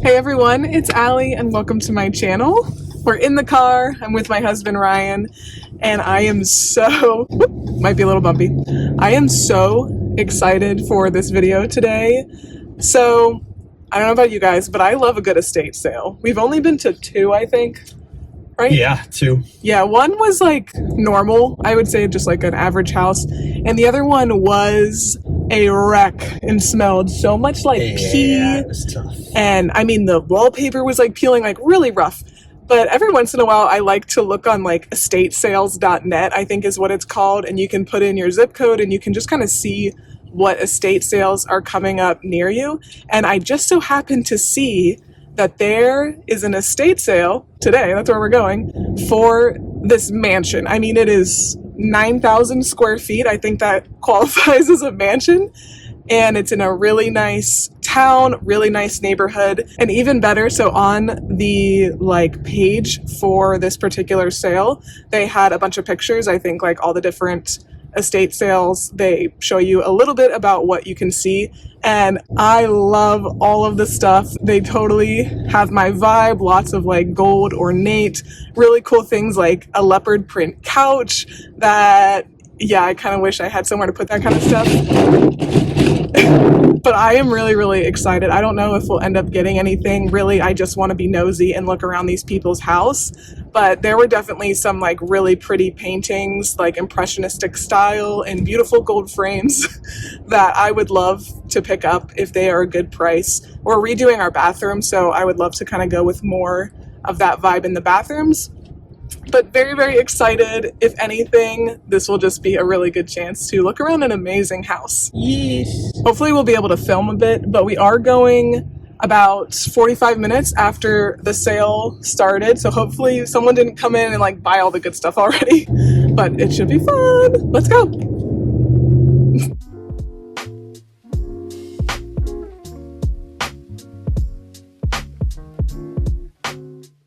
Hey everyone, it's Allie and welcome to my channel. We're in the car, I'm with my husband Ryan, and I am so, might be a little bumpy. I am so excited for this video today. So, I don't know about you guys, but I love a good estate sale. We've only been to two, I think, right? Yeah, two. Yeah, one was like normal, I would say just like an average house, and the other one was a wreck and smelled so much like pee. It was tough. And I mean, the wallpaper was like peeling, like really rough. But every once in a while, I like to look on like estatesales.net, I think is what it's called. And you can put in your zip code and you can just kind of see what estate sales are coming up near you. And I just so happened to see that there is an estate sale today, that's where we're going, for this mansion. I mean, it is 9,000 square feet. I think that qualifies as a mansion. And it's in a really nice town, really nice neighborhood, and even better, so on the like page for this particular sale, they had a bunch of pictures. I think like all the different estate sales, they show you a little bit about what you can see, and I love all of the stuff. They totally have my vibe. Lots of like gold ornate, really cool things like a leopard print couch that, yeah, I kind of wish I had somewhere to put that kind of stuff. But I am really, really excited. I don't know if we'll end up getting anything. Really, I just want to be nosy and look around these people's house. But there were definitely some like really pretty paintings, like impressionistic style and beautiful gold frames that I would love to pick up if they are a good price. We're redoing our bathroom, so I would love to kind of go with more of that vibe in the bathrooms. But very, very excited. If anything, this will just be a really good chance to look around an amazing house. Yes. Hopefully we'll be able to film a bit, but we are going about 45 minutes after the sale started, so hopefully someone didn't come in and like buy all the good stuff already. But it should be fun. Let's go.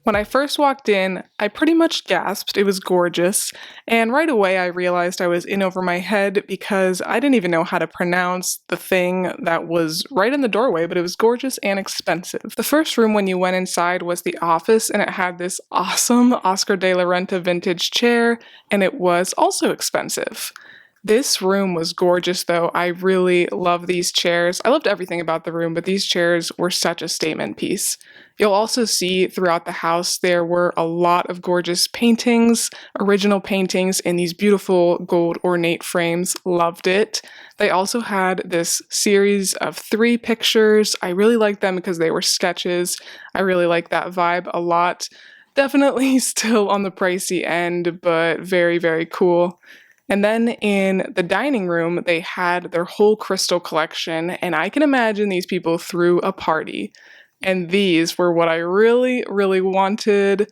When I first walked in, I pretty much gasped. It was gorgeous, and right away I realized I was in over my head because I didn't even know how to pronounce the thing that was right in the doorway, but it was gorgeous and expensive. The first room when you went inside was the office, and it had this awesome Oscar de la Renta vintage chair, and it was also expensive. This room was gorgeous though. I really love these chairs. I loved everything about the room, but these chairs were such a statement piece. You'll also see throughout the house there were a lot of gorgeous paintings, original paintings in these beautiful gold ornate frames. Loved it. They also had this series of 3 pictures. I really liked them because they were sketches. I really like that vibe a lot. Definitely still on the pricey end, but very, very cool. And then in the dining room, they had their whole crystal collection, and I can imagine these people threw a party. And these were what I really, really wanted,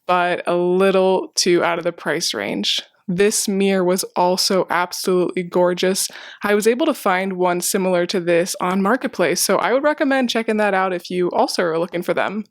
but a little too out of the price range. This mirror was also absolutely gorgeous. I was able to find one similar to this on Marketplace, so I would recommend checking that out if you also are looking for them.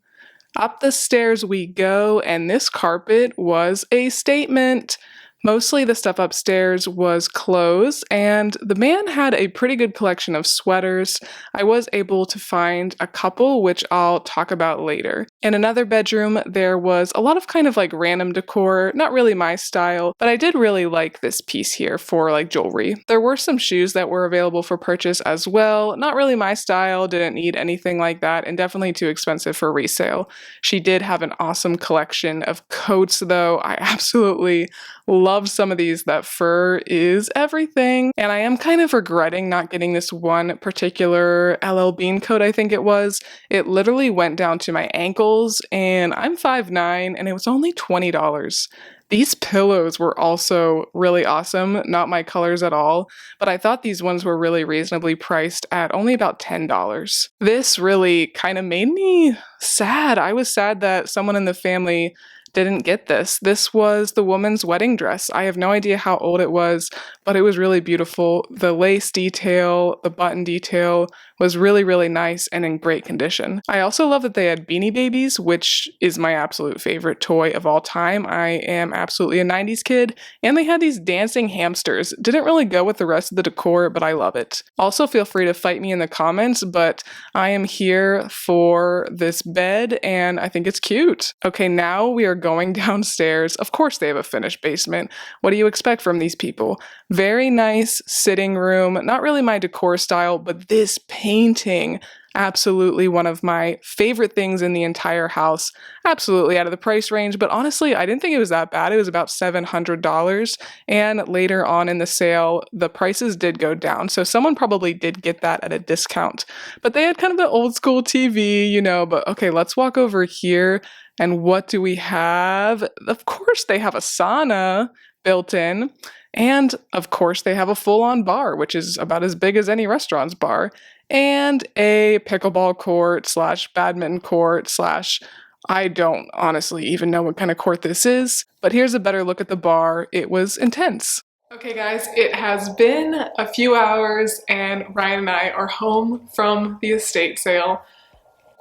Up the stairs we go, and this carpet was a statement. Mostly the stuff upstairs was clothes, and the man had a pretty good collection of sweaters. I was able to find a couple, which I'll talk about later. In another bedroom, there was a lot of kind of like random decor, not really my style, but I did really like this piece here for like jewelry. There were some shoes that were available for purchase as well, not really my style, didn't need anything like that, and definitely too expensive for resale. She did have an awesome collection of coats though. I absolutely love some of these. That fur is everything. And I am kind of regretting not getting this one particular LL Bean coat, I think it was. It literally went down to my ankles, and I'm 5'9", and it was only $20. These pillows were also really awesome, not my colors at all, but I thought these ones were really reasonably priced at only about $10. This really kind of made me sad. I was sad that someone in the family didn't get this. This was the woman's wedding dress. I have no idea how old it was, but it was really beautiful. The lace detail, the button detail was really, really nice and in great condition. I also love that they had Beanie Babies, which is my absolute favorite toy of all time. I am absolutely a 90s kid, and they had these dancing hamsters. Didn't really go with the rest of the decor, but I love it. Also, feel free to fight me in the comments, but I am here for this bed, and I think it's cute. Okay, now we are going downstairs. Of course they have a finished basement. What do you expect from these people? Very nice sitting room. Not really my decor style, but this painting, absolutely one of my favorite things in the entire house. Absolutely out of the price range, but honestly, I didn't think it was that bad. It was about $700, and later on in the sale, the prices did go down, so someone probably did get that at a discount. But they had kind of the old school TV, you know, but okay, let's walk over here, and what do we have? Of course, they have a sauna built in. And of course, they have a full-on bar, which is about as big as any restaurant's bar, and a pickleball court slash badminton court slash I don't honestly even know what kind of court this is, but here's a better look at the bar. It was intense. Okay guys, it has been a few hours and Ryan and I are home from the estate sale.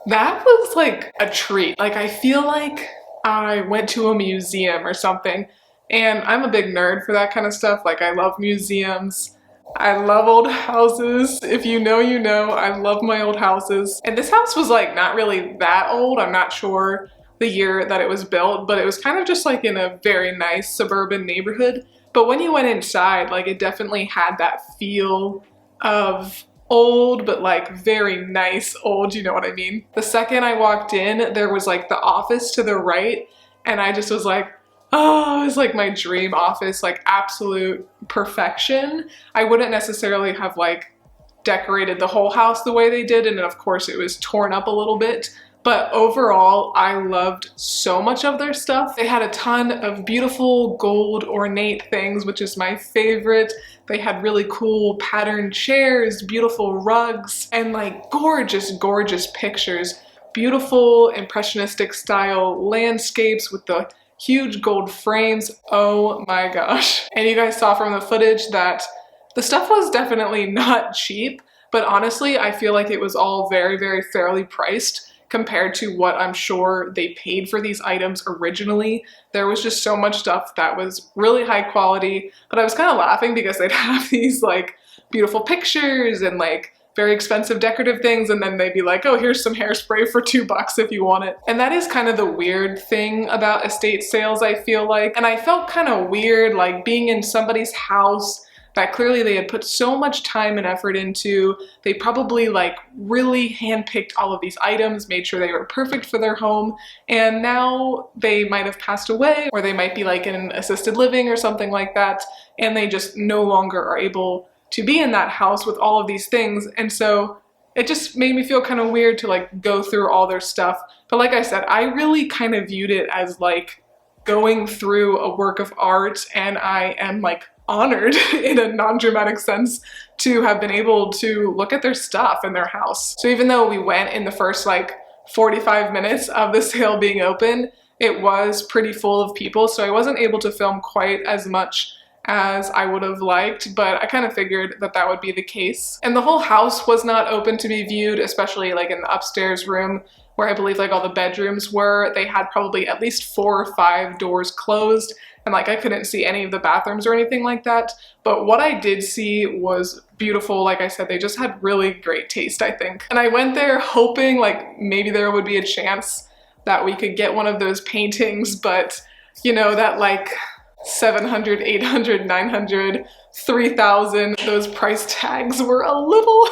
That was like a treat. Like I feel like I went to a museum or something. And I'm a big nerd for that kind of stuff. Like I love museums. I love old houses. If you know, you know. I love my old houses. And this house was like not really that old. I'm not sure the year that it was built, but it was kind of just like in a very nice suburban neighborhood. But when you went inside, like it definitely had that feel of old, but like very nice old, you know what I mean? The second I walked in, there was like the office to the right, and I just was like, oh, it was like my dream office, like absolute perfection. I wouldn't necessarily have like decorated the whole house the way they did, and of course it was torn up a little bit. But overall, I loved so much of their stuff. They had a ton of beautiful gold ornate things, which is my favorite. They had really cool patterned chairs, beautiful rugs, and like gorgeous, gorgeous pictures. Beautiful impressionistic style landscapes with the huge gold frames. Oh my gosh. And you guys saw from the footage that the stuff was definitely not cheap, but honestly, I feel like it was all very, very fairly priced compared to what I'm sure they paid for these items originally. There was just so much stuff that was really high quality, but I was kind of laughing because they'd have these like beautiful pictures and like very expensive decorative things, and then they'd be like, oh, here's some hairspray for $2 if you want it. And that is kind of the weird thing about estate sales, I feel like. And I felt kind of weird like being in somebody's house that clearly they had put so much time and effort into. They probably like really handpicked all of these items, made sure they were perfect for their home, and now they might have passed away, or they might be like in assisted living or something like that, and they just no longer are able to be in that house with all of these things. And so it just made me feel kind of weird to like go through all their stuff. But like I said, I really kind of viewed it as like going through a work of art, and I am like honored in a non-dramatic sense to have been able to look at their stuff in their house. So even though we went in the first like 45 minutes of the sale being open, it was pretty full of people, so I wasn't able to film quite as much as I would have liked, but I kind of figured that that would be the case. And the whole house was not open to be viewed, especially like in the upstairs room where I believe like all the bedrooms were. They had probably at least 4 or 5 doors closed, and like I couldn't see any of the bathrooms or anything like that. But what I did see was beautiful. Like I said, they just had really great taste, I think. And I went there hoping like maybe there would be a chance that we could get one of those paintings, but you know, that like 700, 800, 900, 3,000, those price tags were a little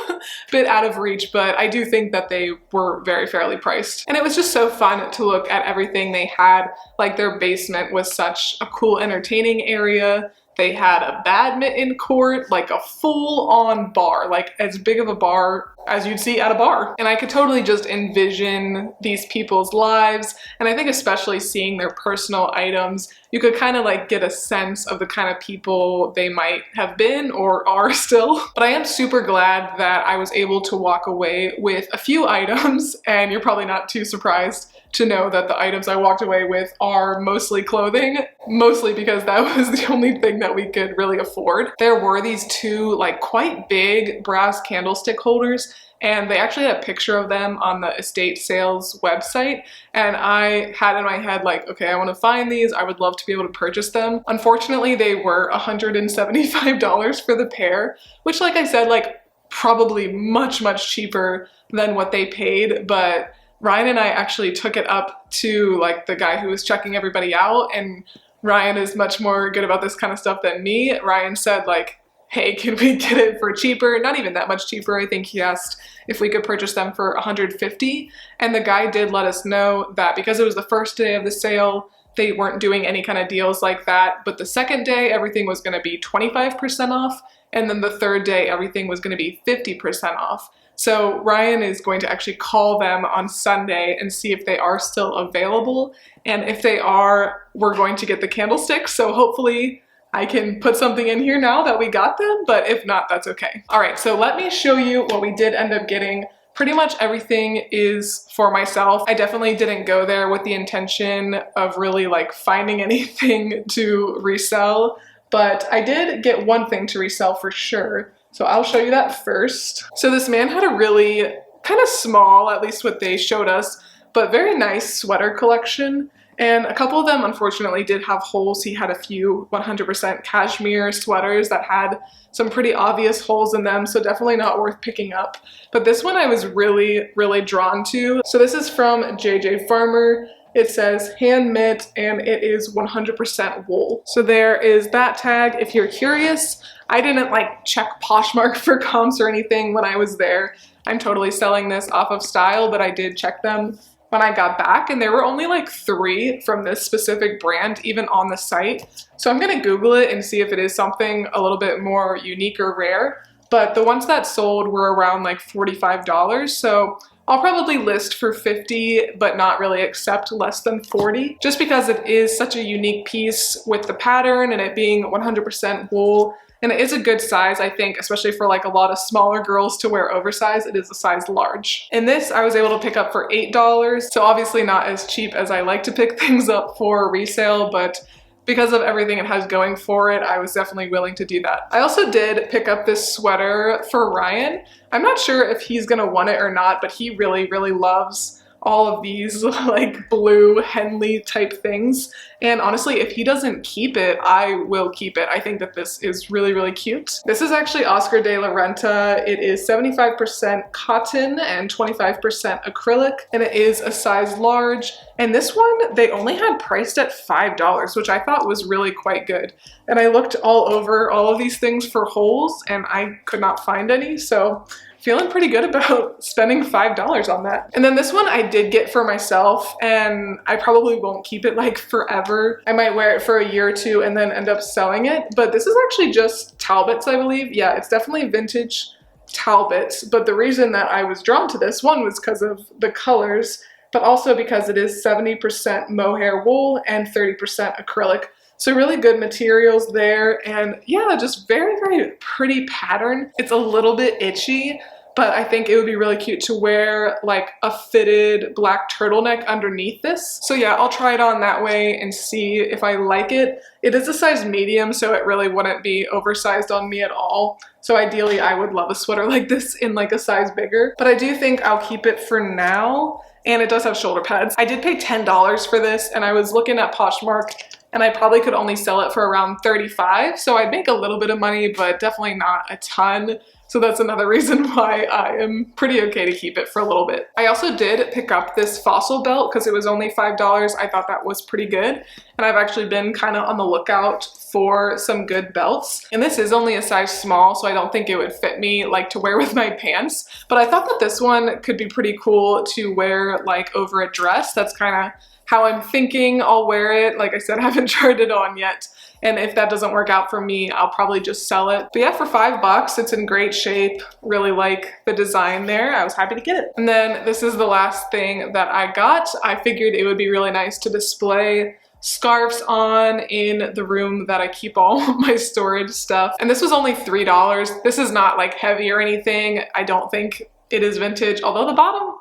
bit out of reach, but I do think that they were very fairly priced. And it was just so fun to look at everything they had. Like their basement was such a cool, entertaining area. They had a badminton court, like a full-on bar, like as big of a bar as you'd see at a bar. And I could totally just envision these people's lives, and I think especially seeing their personal items, you could kind of like get a sense of the kind of people they might have been or are still. But I am super glad that I was able to walk away with a few items, and you're probably not too surprised to know that the items I walked away with are mostly clothing, mostly because that was the only thing that we could really afford. There were these two like quite big brass candlestick holders, and they actually had a picture of them on the estate sales website, and I had in my head like, okay, I want to find these, I would love to be able to purchase them. Unfortunately, they were $175 for the pair, which, like I said, like probably much cheaper than what they paid, but Ryan and I actually took it up to like the guy who was checking everybody out, and Ryan is much more good about this kind of stuff than me. Ryan said like, hey, can we get it for cheaper? Not even that much cheaper. I think he asked if we could purchase them for $150. And the guy did let us know that because it was the first day of the sale, they weren't doing any kind of deals like that. But the second day, everything was going to be 25% off. And then the third day, everything was going to be 50% off. So Ryan is going to actually call them on Sunday and see if they are still available. And if they are, we're going to get the candlesticks. So hopefully I can put something in here now that we got them, but if not, that's okay. All right, so let me show you what we did end up getting. Pretty much everything is for myself. I definitely didn't go there with the intention of really like finding anything to resell, but I did get one thing to resell for sure. So I'll show you that first. So this man had a really kind of small, at least what they showed us, but very nice sweater collection. And a couple of them, unfortunately, did have holes. He had a few 100% cashmere sweaters that had some pretty obvious holes in them, so definitely not worth picking up. But this one I was really drawn to. So this is from JJ Farmer. It says hand knit, and it is 100% wool. So there is that tag if you're curious. I didn't like check Poshmark for comps or anything when I was there. I'm totally selling this off of style, but I did check them when I got back, and there were only like 3 from this specific brand even on the site. So I'm gonna Google it and see if it is something a little bit more unique or rare. But the ones that sold were around like $45. So I'll probably list for 50, but not really accept less than 40, just because it is such a unique piece with the pattern and it being 100% wool. And it is a good size, I think, especially for like a lot of smaller girls to wear oversized. It is a size large. And this I was able to pick up for $8. So obviously not as cheap as I like to pick things up for resale, but because of everything it has going for it, I was definitely willing to do that. I also did pick up this sweater for Ryan. I'm not sure if he's gonna want it or not, but he really loves all of these like blue Henley type things. And honestly, if he doesn't keep it, I will keep it. I think that this is really cute. This is actually Oscar de la Renta. It is 75% cotton and 25% acrylic, and it is a size large. And this one, they only had priced at $5, which I thought was really quite good. And I looked all over all of these things for holes and I could not find any. So feeling pretty good about spending $5 on that. And then this one I did get for myself, and I probably won't keep it like forever. I might wear it for a year or two and then end up selling it. But this is actually just Talbots, I believe. Yeah, it's definitely vintage Talbots. But the reason that I was drawn to this one was because of the colors, but also because it is 70% mohair wool and 30% acrylic. So really good materials there, and yeah, just very pretty pattern. It's a little bit itchy, but I think it would be really cute to wear like a fitted black turtleneck underneath this. So yeah, I'll try it on that way and see if I like it. It is a size medium, so it really wouldn't be oversized on me at all. So ideally, I would love a sweater like this in like a size bigger, but I do think I'll keep it for now. And it does have shoulder pads. I did pay $10 for this, and I was looking at Poshmark, and I probably could only sell it for around $35. So I'd make a little bit of money, but definitely not a ton. So that's another reason why I am pretty okay to keep it for a little bit. I also did pick up this fossil belt because it was only $5. I thought that was pretty good. And I've actually been kind of on the lookout for some good belts. And this is only a size small, so I don't think it would fit me like to wear with my pants. But I thought that this one could be pretty cool to wear like over a dress. That's kind of how I'm thinking I'll wear it. Like I said, I haven't tried it on yet. And if that doesn't work out for me, I'll probably just sell it. But yeah, for $5, it's in great shape. Really like the design there. I was happy to get it. And then this is the last thing that I got. I figured it would be really nice to display scarves on in the room that I keep all my storage stuff. And this was only $3. This is not like heavy or anything. I don't think it is vintage, although the bottom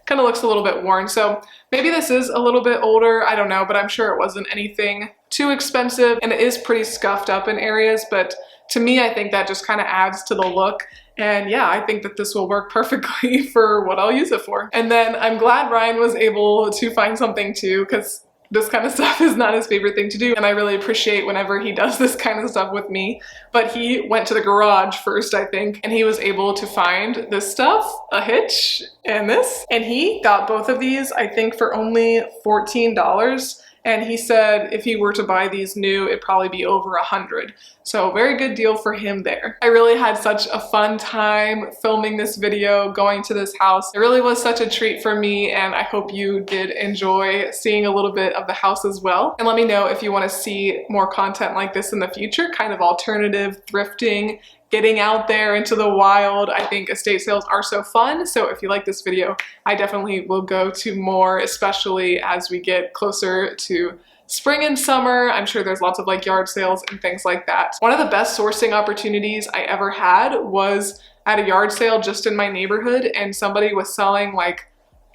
kind of looks a little bit worn. So maybe this is a little bit older, I don't know, but I'm sure it wasn't anything too expensive, and it is pretty scuffed up in areas, but to me, I think that just kind of adds to the look. And yeah, I think that this will work perfectly for what I'll use it for. And then I'm glad Ryan was able to find something too, because this kind of stuff is not his favorite thing to do, and I really appreciate whenever he does this kind of stuff with me. But he went to the garage first, I think, and he was able to find this stuff, a hitch and this, and he got both of these, I think, for only $14. And he said if he were to buy these new, it'd probably be over $100. So very good deal for him there. I really had such a fun time filming this video, going to this house. It really was such a treat for me, and I hope you did enjoy seeing a little bit of the house as well. And let me know if you want to see more content like this in the future, kind of alternative thrifting, getting out there into the wild. I think estate sales are so fun, so if you like this video, I definitely will go to more, especially as we get closer to spring and summer. I'm sure there's lots of like yard sales and things like that. One of the best sourcing opportunities I ever had was at a yard sale just in my neighborhood, and somebody was selling like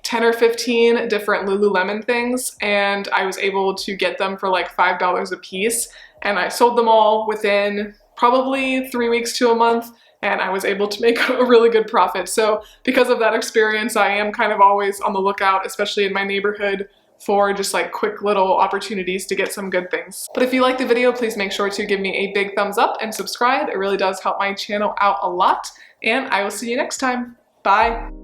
10 or 15 different Lululemon things, and I was able to get them for like $5 a piece, and I sold them all within probably 3 weeks to a month, and I was able to make a really good profit. So because of that experience, I am kind of always on the lookout, especially in my neighborhood, for just like quick little opportunities to get some good things. But if you like the video, please make sure to give me a big thumbs up and subscribe. It really does help my channel out a lot, and I will see you next time. Bye.